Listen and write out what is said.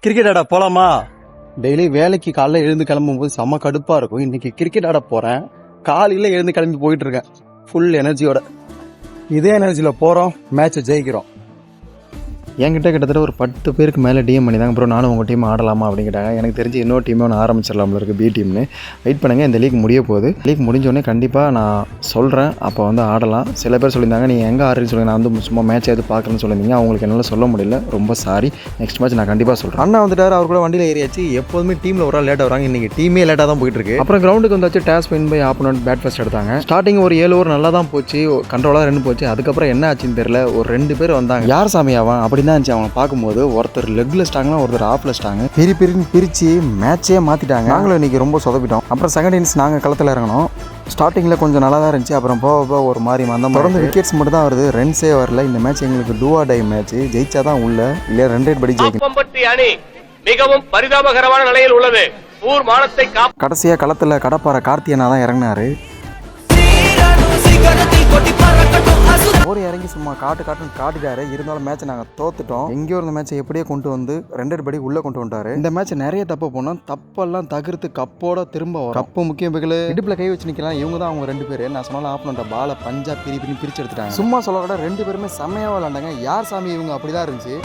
Cricket ஆட போலாமா? Daily வேலைக்கு காலைல எழுந்து கிளம்பும்போது செம்ம கடுப்பா இருக்கும். இன்னைக்கு கிரிக்கெட் ஆட போறேன். காலையில எழுந்து கிளம்பி போயிட்டு இருக்கேன் ஃபுல் எனர்ஜியோட. இதே எனர்ஜியில போறோம், மேட்சை ஜெயிக்கிறோம். என்கிட்ட கிட்டத்தட்ட ஒரு 10 பேருக்கு மேலே டிஎம் பண்ணி தாங்க ப்ரோ நானும் உங்கள் டீம் ஆடலாமா அப்படின்னு கேட்டாங்க. எனக்கு தெரிஞ்சு இன்னொரு டீமே ஒன்று ஆரம்பிச்சிடலாம்ல இருக்குது, பி டீம்னு. வெயிட் பண்ணுங்கள், இந்த லீக் முடிய போகுது. லீக் முடிஞ்சோடனே கண்டிப்பாக நான் சொல்கிறேன், அப்போ வந்து ஆடலாம். சில பேர் சொல்லியிருந்தாங்க நீங்கள் எங்கே ஆடுறீன்னு சொல்லி, நான் வந்து சும்மா மேட்ச் எது பார்க்குறேன்னு சொல்லியிருந்தீங்க. அவங்களுக்கு என்னால் சொல்ல முடியல, ரொம்ப சாரி. நெக்ஸ்ட் மேட்ச் நான் கண்டிப்பாக சொல்கிறேன். அண்ணா வந்துட்டார், அவர் கூட வண்டியில் ஏறியாச்சு. எப்போதுமே டீமில் ஒரு ஆள் லேட்டாக வராங்க, இன்றைக்கி டீமே லேட்டாக தான் போயிட்டு இருக்கு. அப்புறம் கிரவுண்டுக்கு வந்தாச்சு, toss win by opponent bat first எடுத்தாங்க. ஸ்டார்டிங் ஒரு 7 ஓவர் நல்லா தான் போச்சு, கண்ட்ரோலாக 2 போச்சு. அதுக்கப்புறம் என்ன ஆச்சுன்னு தெரியல, ஒரு 2 பேர் வந்தாங்க. யார் சாமி அவன் அப்படின்னு தான் இருந்துச்சு. அவங்க பார்க்கும்போது ஒருத்தர் லெக்ல ஸ்டாங்கன்னா ஒருத்தர் ஆஃப்ல ஸ்டாங்க பிரிச்சு மேட்சே மாத்திட்டாங்க. நாங்களும் இன்னைக்கு ரொம்ப சொதப்பிட்டோம். அப்புறம் செகண்ட் இன்னிங்ஸ் நாங்கள் களத்தில் இறங்கணும். ஸ்டார்டிங்கில் கொஞ்சம் நல்லா தான் இருந்துச்சு, அப்புறம் போக ஒரு மாதிரி மந்தம். தொடர்ந்து விக்கெட்ஸ் மட்டும் தான் வருது, ரன்ஸே வரல. இந்த மேட்ச் எங்களுக்கு டூ ஆர் டை மேட்ச். ஜெயிச்சா தான் உள்ள, இல்லையா 2 ரன் படி ஜெயிக்கணும். அணி மிகவும் பரிதாபகரமான நிலையில் உள்ளது. ஊர் மானத்தை கடைசியாக களத்தில் கடப்பார கார்த்தியனா தான் இறங்கினாரு. ஓடி இறங்கி சும்மா காட்டுன்னு காட்டிட்டாரு. இருந்தாலும் மேட்ச் நாங்கள் தோத்துட்டோம். எங்கேயோ இருந்த மேட்சை எப்படியே கொண்டு வந்து 2 படி உள்ளே கொண்டு வந்துட்டாரு. இந்த மேட்ச் நிறைய தப்பு போனோம், தப்பெல்லாம் தவிர்த்து கப்போட திரும்ப வரும். கப்பு முக்கியம் பிகல இடுப்புல கை வச்சு நிற்கலாம். இவங்க தான் அவங்க 2 பேர். நான் சொன்னாலும் ஆஃப் பண்ணிட்ட பாலை பஞ்சா பிரிச்சு எடுத்துட்டாங்க. சும்மா சொல்ல கூட 2 பேருமே செம்மையாக விளாண்டாங்க. யார் சாமி இவங்க அப்படிதான் இருந்துச்சு.